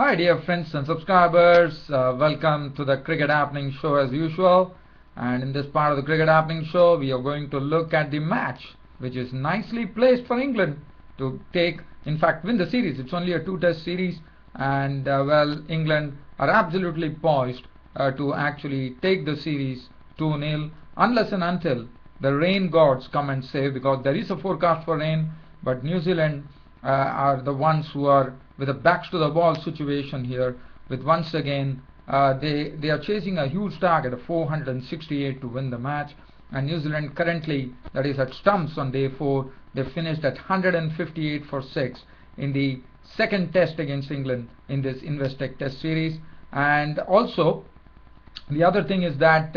Hi dear friends and subscribers, welcome to the Cricket Happening Show as usual. And in this part of the Cricket Happening Show, we are going to look at the match which is nicely placed for England to win the series. It's only a 2-test series, and England are absolutely poised to actually take the series 2-0 unless and until the rain gods come and save, because there is a forecast for rain, but New Zealand are the ones who are with a backs to the wall situation here, with once again they are chasing a huge target of 468 to win the match. And New Zealand currently, that is at stumps on day 4, they finished at 158 for 6 in the second test against England in this Investec test series. And also the other thing is that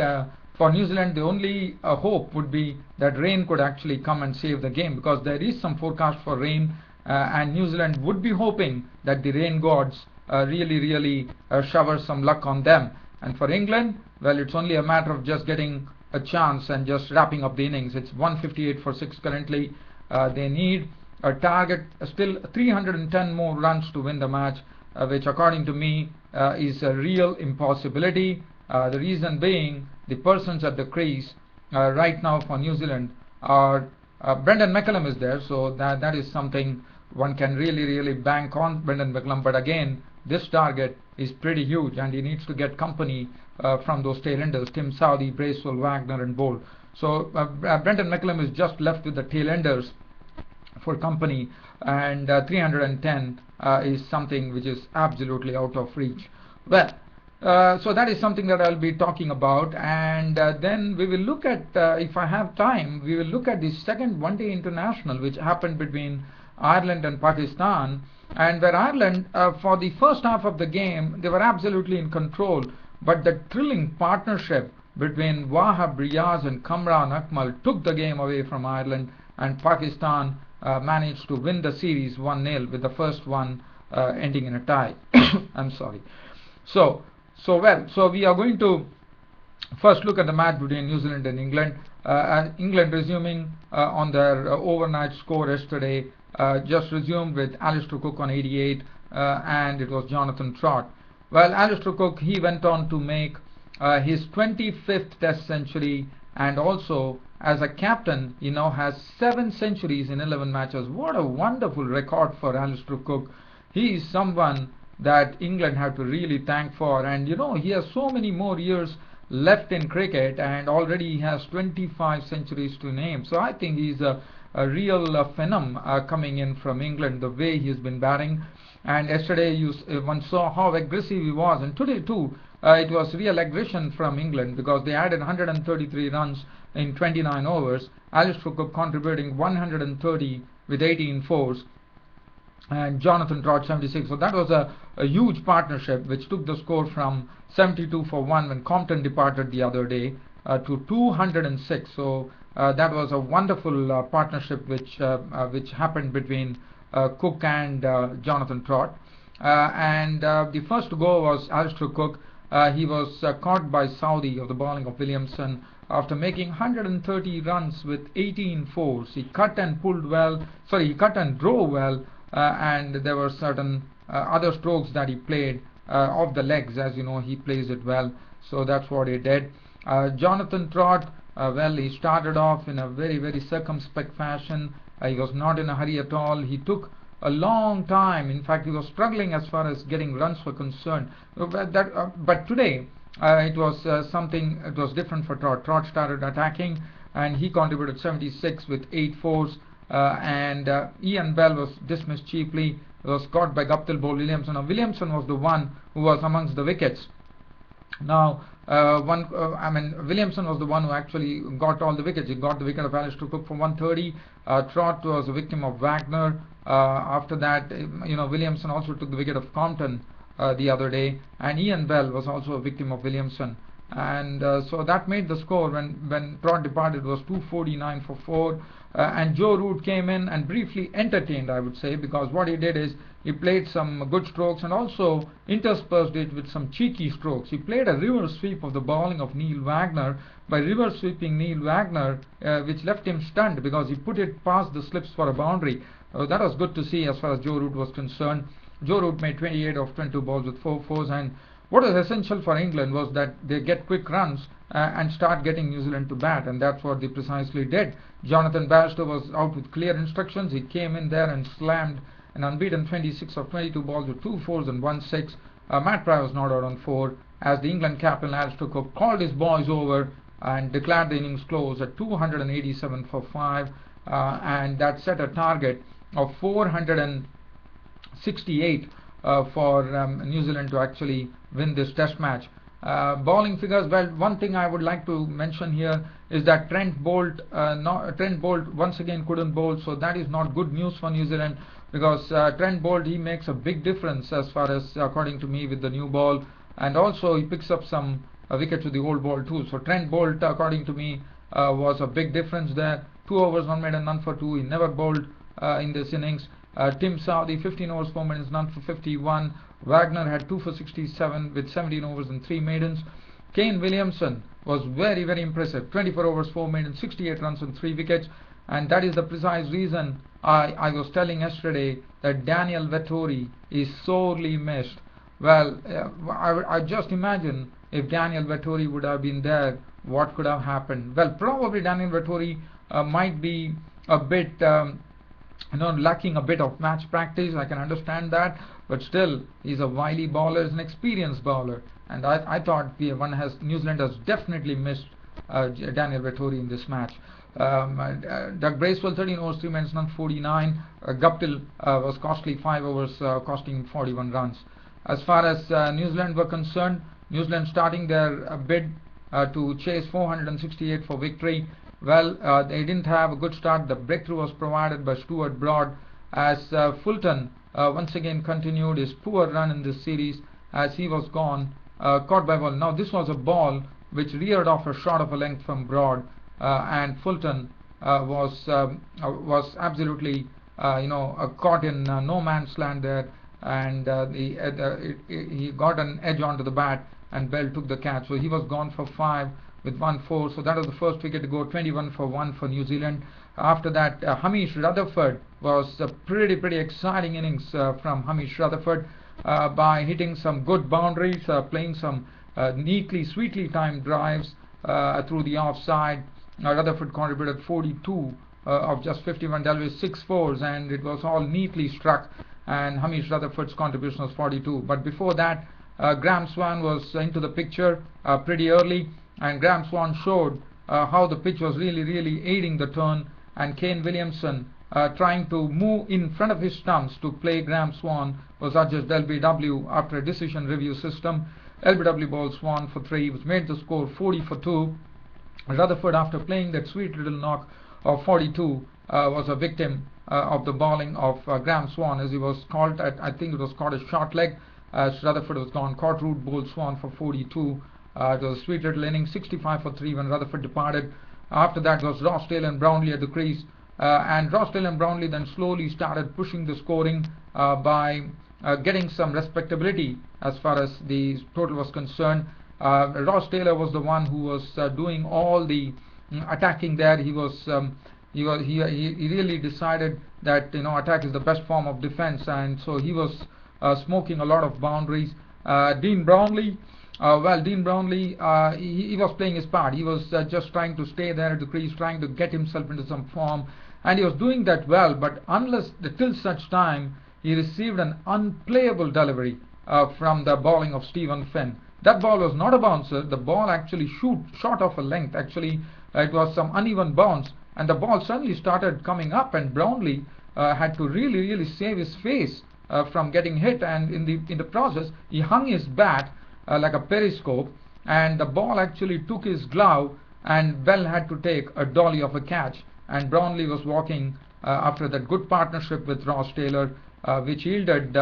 for New Zealand, the only hope would be that rain could actually come and save the game, because there is some forecast for rain, and New Zealand would be hoping that the rain gods really shower some luck on them. And for England, well, it's only a matter of just getting a chance and just wrapping up the innings. It's 158 for 6 currently. They need a target, still 310 more runs to win the match, which according to me is a real impossibility. The reason being, the persons at the crease right now for New Zealand are Brendan McCullum is there, so that is something one can really bank on Brendan McCullum. But again, this target is pretty huge, and he needs to get company from those tail-enders, Tim Southee, Bracewell, Wagner and Bolt. So Brendan McCullum is just left with the tail-enders for company, and 310 is something which is absolutely out of reach. Well, so that is something that I'll be talking about, and then we will look at, if I have time, we will look at the second one-day international which happened between Ireland and Pakistan, and where Ireland for the first half of the game they were absolutely in control, but the thrilling partnership between Wahab Riaz and Kamran Akmal took the game away from Ireland, and Pakistan managed to win the series 1-0 with the first one ending in a tie. I'm sorry. So we are going to first look at the match between New Zealand and England. England resuming on their overnight score yesterday, just resumed with Alistair Cook on 88, and it was Jonathan Trott. Well, Alistair Cook, he went on to make his 25th test century, and also as a captain he now has 7 centuries in 11 matches. What a wonderful record for Alistair Cook. He is someone that England have to really thank for, and he has so many more years left in cricket, and already he has 25 centuries to name. So I think he's a real phenom coming in from England, the way he has been batting. And yesterday one saw how aggressive he was, and today too it was real aggression from England, because they added 133 runs in 29 overs. Alistair Cook contributing 130 with 18 fours, and Jonathan Trott 76. So that was a huge partnership which took the score from 72 for 1 when Compton departed the other day to 206. So that was a wonderful partnership which happened between Cook and Jonathan Trott. And the first to go was Alistair Cook. He was caught by Southee of the bowling of Williamson after making 130 runs with 18 fours. He cut and drove well, and there were certain other strokes that he played off the legs. As you know, he plays it well, so that's what he did. Jonathan Trott, well, he started off in a very circumspect fashion. He was not in a hurry at all. He took a long time. In fact, he was struggling as far as getting runs were concerned. But today it was it was different for Trott. Trott started attacking, and he contributed 76 with 8 fours. And Ian Bell was dismissed cheaply. He was caught by Guptill Bowl Williamson. Now, Williamson was the one who was amongst the wickets. Now, Williamson was the one who actually got all the wickets. He got the wicket of Alistair Cook for 130. Trott was a victim of Wagner. After that, Williamson also took the wicket of Compton the other day, and Ian Bell was also a victim of Williamson. And so that made the score when Trott departed was 249 for 4. And Joe Root came in and briefly entertained, I would say, because what he did is he played some good strokes and also interspersed it with some cheeky strokes. He played a reverse sweep of the bowling of Neil Wagner. By reverse sweeping Neil Wagner, which left him stunned because he put it past the slips for a boundary. That was good to see as far as Joe Root was concerned. Joe Root made 28 of 22 balls with 4 fours, and what was essential for England was that they get quick runs and start getting New Zealand to bat, and that's what they precisely did. Jonathan Barrister was out with clear instructions. He came in there and slammed an unbeaten 26 of 22 balls with 2 fours and 1 6. Matt Pry was not out on 4, as the England captain Alistair Cook called his boys over and declared the innings closed at 287 for 5, and that set a target of 468 for New Zealand to actually win this test match. Bowling figures, well, one thing I would like to mention here is that Trent Boult once again couldn't bowl, so that is not good news for New Zealand, because Trent Boult, he makes a big difference as far as, according to me, with the new ball, and also he picks up some wickets with the old ball too. So Trent Boult, according to me, was a big difference there. 2 overs, 1 made and none for 2. He never bowled in this innings. Tim Southee, 15 overs, 4 maidens, none for 51. Wagner had 2 for 67 with 17 overs and 3 maidens. Kane Williamson was very, very impressive. 24 overs, 4 maidens, 68 runs and 3 wickets. And that is the precise reason I was telling yesterday that Daniel Vettori is sorely missed. Well, I just imagine if Daniel Vettori would have been there, what could have happened? Well, probably Daniel Vettori might be a bit lacking a bit of match practice. I can understand that, but still, he's a wily bowler, he's an experienced bowler, and I thought New Zealand has definitely missed Daniel Vettori in this match. Doug Bracewell, 13 overs, 3 maidens, none, 49. Guptill was costly, 5 overs, costing 41 runs. As far as New Zealand were concerned, New Zealand starting their bid to chase 468 for victory. Well, they didn't have a good start. The breakthrough was provided by Stuart Broad, as Fulton once again continued his poor run in this series, as he was gone, caught by ball. Now this was a ball which reared off a short of a length from Broad, and Fulton was absolutely caught in no man's land there, and he got an edge onto the bat, and Bell took the catch. So he was gone for 5 with 1 4. So that was the first wicket to go. 21 for 1 for New Zealand. After that, Hamish Rutherford was a pretty exciting innings from Hamish Rutherford by hitting some good boundaries, playing some neatly, sweetly timed drives through the offside. Rutherford contributed 42 of just 51, dealt with 6 fours, and it was all neatly struck, and Hamish Rutherford's contribution was 42. But before that, Graham Swan was into the picture pretty early, and Graham Swan showed how the pitch was really aiding the turn, and Kane Williamson trying to move in front of his stumps to play Graham Swan was adjudged LBW after a decision review system. LBW ball Swan for 3, which made the score 40 for 2. Rutherford, after playing that sweet little knock of 42, was a victim of the bowling of Graham Swan, as he was called at, I think it was called a short leg, as Rutherford was gone. Caught root bowled Swan for 42. It was a sweet little inning, 65 for 3 when Rutherford departed. After that was Ross Taylor and Brownlee at the crease, and Ross Taylor and Brownlee then slowly started pushing the scoring by getting some respectability as far as the total was concerned. Ross Taylor was the one who was doing all the attacking there. He really decided that attack is the best form of defense, and so he was smoking a lot of boundaries. Dean Brownlee, he was playing his part. He was just trying to stay there at the crease, trying to get himself into some form, and he was doing that well, but till such time he received an unplayable delivery from the bowling of Stephen Finn. That ball was not a bouncer. The ball actually shot off a length. Actually, it was some uneven bounce, and the ball suddenly started coming up, and Brownlee had to really save his face from getting hit, and in the process he hung his bat like a periscope, and the ball actually took his glove, and Bell had to take a dolly of a catch, and Brownlee was walking after that good partnership with Ross Taylor, which yielded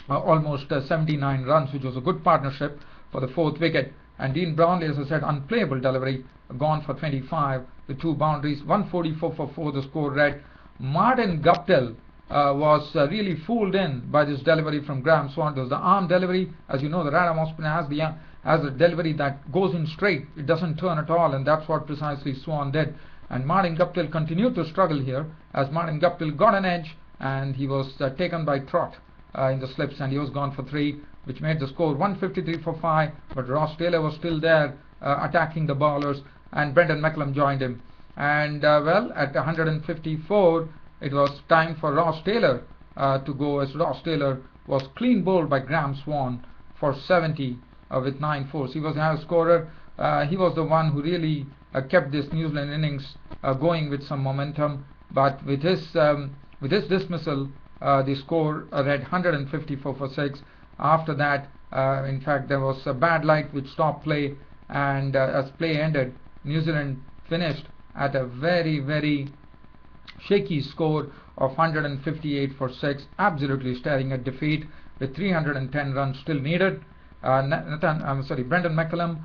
almost 79 runs, which was a good partnership for the 4th wicket. And Dean Brownlee, as I said, unplayable delivery, gone for 25 with 2 boundaries. 144 for 4 the score read. Martin Guptill was really fooled in by this delivery from Graham Swan. It was the arm delivery. As you know, the Radhamouse spinner has a delivery that goes in straight. It doesn't turn at all, and that's what precisely Swan did. And Martin Guptill continued to struggle here, as Martin Guptill got an edge, and he was taken by Trott in the slips, and he was gone for 3, which made the score 153 for 5. But Ross Taylor was still there attacking the bowlers, and Brendan McCullum joined him. And well, at 154, it was time for Ross Taylor to go, as Ross Taylor was clean bowled by Graham Swan for 70 with 9 fours. He was the highest scorer. He was the one who really kept this New Zealand innings going with some momentum. But with his dismissal, the score read 154 for 6. After that, in fact, there was a bad light which stopped play, and as play ended, New Zealand finished at a very, very shaky score of 158 for 6, absolutely staring at defeat with 310 runs still needed. Brendan McCullum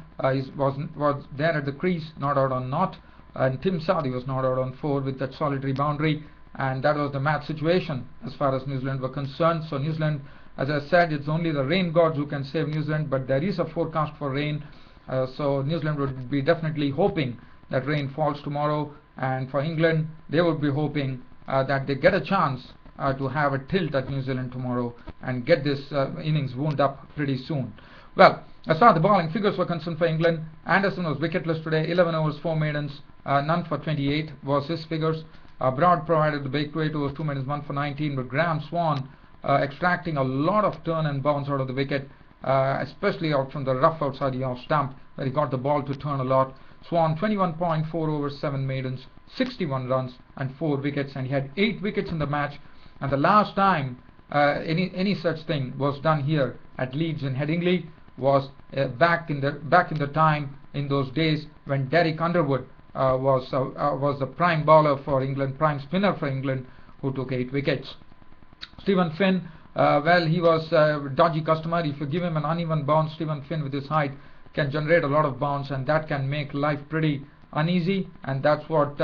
was there at the crease, not out on naught, and Tim Southee was not out on 4 with that solitary boundary, and that was the match situation as far as New Zealand were concerned. So New Zealand, as I said, it's only the rain gods who can save New Zealand, but there is a forecast for rain, so New Zealand would be definitely hoping that rain falls tomorrow, and for England, they would be hoping that they get a chance to have a tilt at New Zealand tomorrow and get this innings wound up pretty soon. Well, as far as the bowling figures were concerned for England, Anderson was wicketless today, 11 overs, 4 maidens, none for 28 was his figures. Broad provided the break to 8 overs, 2 maidens, 1 for 19, but Graham Swan extracting a lot of turn and bounce out of the wicket, especially out from the rough outside the off stump, where he got the ball to turn a lot. Swan 21.4 overs, 7 maidens, 61 runs and 4 wickets, and he had 8 wickets in the match. And the last time any such thing was done here at Leeds in Headingley was back in the time, in those days, when Derek Underwood was the prime bowler for England, prime spinner for England, who took 8 wickets. Stephen Finn, well, he was a dodgy customer. If you give him an uneven bounce, Stephen Finn with his height can generate a lot of bounce, and that can make life pretty uneasy, and that's what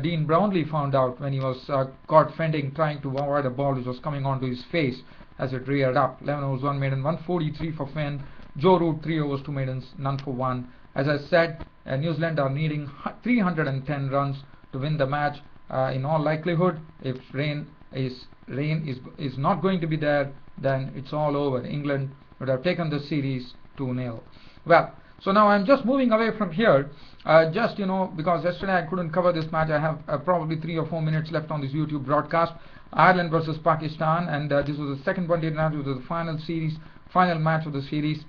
Dean Brownlee found out when he was caught fending, trying to avoid a ball which was coming onto his face as it reared up. 11 overs, 1 maiden, 143 for Finn. Joe Root 3 overs, 2 maidens, none for 1. As I said, New Zealand are needing 310 runs to win the match. In all likelihood, if rain is not going to be there, then it's all over. England would have taken the series 2-0. Well, so now I'm just moving away from here, because yesterday I couldn't cover this match. I have probably 3 or 4 minutes left on this YouTube broadcast. Ireland versus Pakistan, and this was the second one-day match. It was the final match of the series,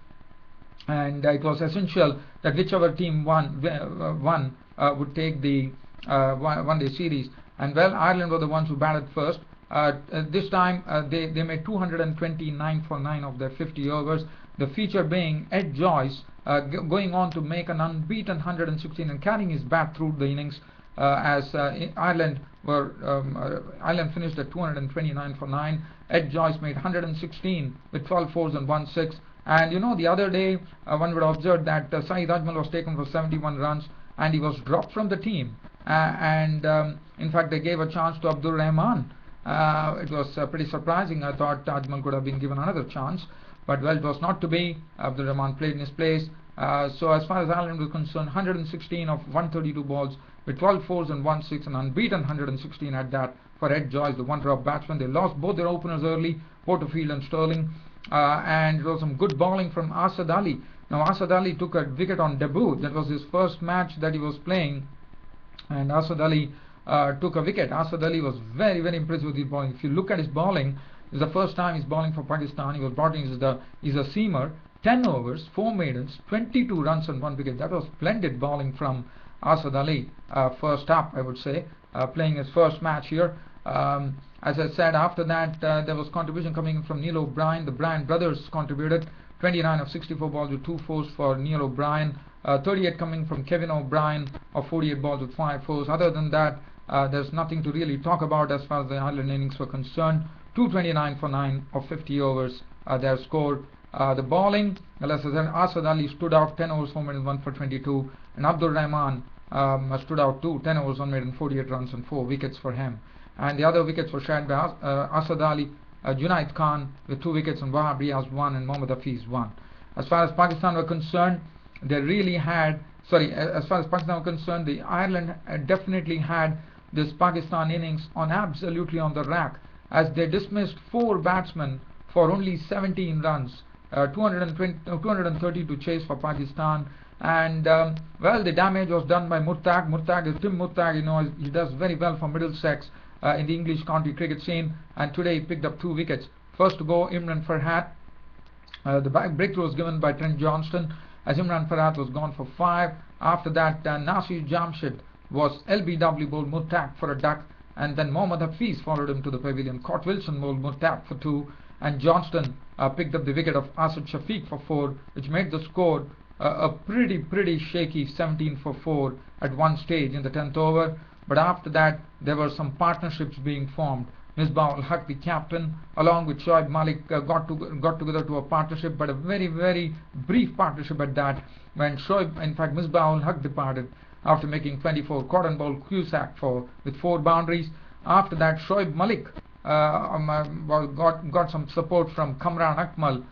and it was essential that whichever team won would take the one-day series. And well, Ireland were the ones who batted first. This time they made 229 for 9 of their 50 overs. The feature being Ed Joyce going on to make an unbeaten 116 and carrying his bat through the innings, as Ireland finished at 229 for 9. Ed Joyce made 116 with 12 fours and 1 6. And the other day one would observe that Saeed Ajmal was taken for 71 runs and he was dropped from the team. In fact, they gave a chance to Abdur Rahman. It was pretty surprising. I thought Ajmal could have been given another chance, but well, it was not to be. Abdur Rahman played in his place. So as far as Ireland was concerned, 116 of 132 balls with 12 fours and 1 6, and unbeaten 116 at that for Ed Joyce, the one-drop batsman. They lost both their openers early, Porterfield and Sterling, and there was some good bowling from Asad Ali. Now Asad Ali took a wicket on debut. That was his first match that he was playing, and Asad Ali took a wicket. Asad Ali was very, very impressive with his bowling. If you look at his bowling, this is the first time he's bowling for Pakistan. He was brought in he's a seamer, 10 overs, 4 maidens, 22 runs and 1 wicket. That was splendid bowling from Asad Ali, first up, I would say, playing his first match here. As I said, after that there was contribution coming in from Neil O'Brien. The Bryan brothers contributed 29 of 64 balls with 2 fours for Neil O'Brien, 38 coming from Kevin O'Brien of 48 balls with 5 fours. Other than that, there's nothing to really talk about as far as the Ireland innings were concerned. 229 for 9 of 50 overs, their score. The bowling, as I said, Asad Ali stood out, 10 overs, 4 maidens, 1 for 22, and Abdur Rahman stood out too, 10 overs, 1 maiden, 48 runs and 4 wickets for him. And the other wickets were shared by Asad Ali, Junaid Khan with 2 wickets, and Wahab Riaz 1 and Mohammad Hafiz 1. As far as Pakistan were concerned, as far as Pakistan were concerned, the Ireland definitely had this Pakistan innings absolutely on the rack, as they dismissed 4 batsmen for only 17 runs. 230 to chase for Pakistan, and well, the damage was done by Murtagh. Murtagh is Tim Murtagh. You know, he does very well for Middlesex in the English county cricket scene, and today he picked up 2 wickets. First to go, Imran Farhat. The back breakthrough was given by Trent Johnston, as Imran Farhat was gone for 5. After that, Nasir Jamshid was LBW bowled Murtagh for a duck, and then Mohammad Hafiz followed him to the pavilion. Cort Wilson bowled Murtagh for 2, and Johnston picked up the wicket of Asad Shafiq for 4, which made the score a pretty shaky 17 for 4 at one stage in the 10th over. But after that, there were some partnerships being formed. Misbah-ul-Haq, the captain, along with Shoaib Malik, got together to a partnership, but a very brief partnership at that, when Misbah-ul-Haq departed after making 24. Cotton bowled Cusack with 4 boundaries. After that, Shoaib Malik got some support from Kamran Akmal,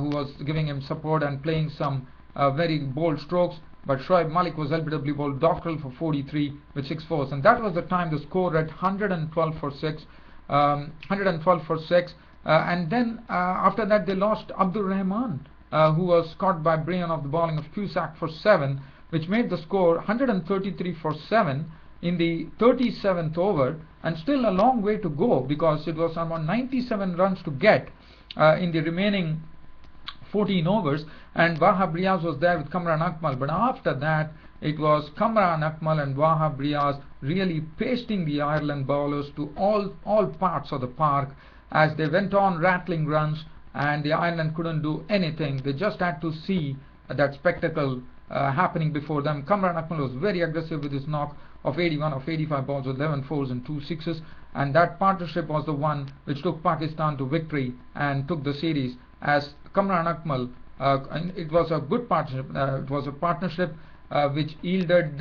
who was giving him support and playing some very bold strokes. But Shoaib Malik was LBW bowled Dockrell for 43 with 6 fours, and that was the time the score read 112 for 6. And then after that they lost Abdur Rahman, who was caught by Brian of the bowling of Cusack for 7, which made the score 133 for 7 in the 37th over, and still a long way to go, because it was around 97 runs to get in the remaining 14 overs, and Wahab Riaz was there with Kamran Akmal. But after that, it was Kamran Akmal and Wahab Riaz really pasting the Ireland bowlers to all parts of the park, as they went on rattling runs, and the Ireland couldn't do anything. They just had to see that spectacle happening before them. Kamran Akmal was very aggressive with his knock of 81 of 85 balls with 11 fours and 2 sixes, and that partnership was the one which took Pakistan to victory and took the series. As Kamran Akmal, it was a good partnership. It was a partnership which yielded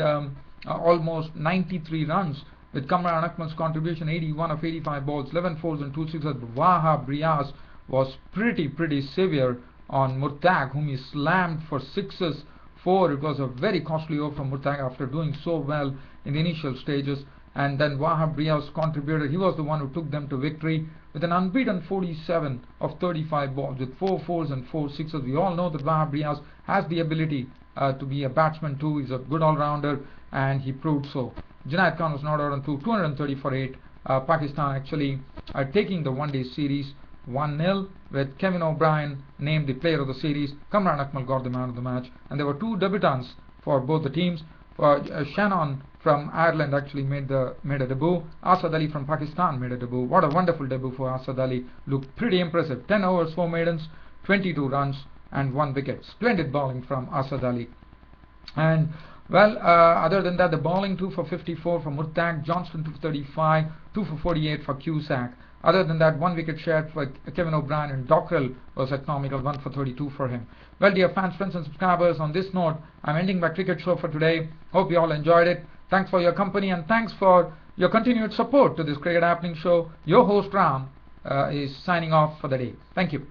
almost 93 runs, with Kamran Akmal's contribution 81 of 85 balls, 11 fours and 2 sixes. Wahab Riaz was pretty severe on Murtagh, whom he slammed for 6s, 4. It was a very costly over from Murtagh after doing so well in the initial stages. And then Wahab Riaz contributed. He was the one who took them to victory with an unbeaten 47 of 35 balls with 4 fours and 4 sixes. We all know that Wahab Riaz has the ability to be a batsman too. He's a good all-rounder, and he proved so. Junaid Khan was not out on 230 for 8. Pakistan actually taking the one-day series 1-0, with Kevin O'Brien named the player of the series. Kamran Akmal got the man of the match, and there were 2 debutants for both the teams. Shannon from Ireland actually made a debut. Asad Ali from Pakistan made a debut. What a wonderful debut for Asad Ali. Looked pretty impressive. 10 overs, 4 maidens, 22 runs and 1 wicket. Splendid bowling from Asad Ali. And well, other than that, the bowling 2 for 54 for Murtagh, Johnston 2 for 35, 2 for 48 for Cusack. Other than that, 1 wicket shared for Kevin O'Brien, and Dockrell was economical, 1 for 32 for him. Well, dear fans, friends and subscribers, on this note, I'm ending my cricket show for today. Hope you all enjoyed it. Thanks for your company, and thanks for your continued support to this Cricket Happening show. Your host Ram is signing off for the day. Thank you.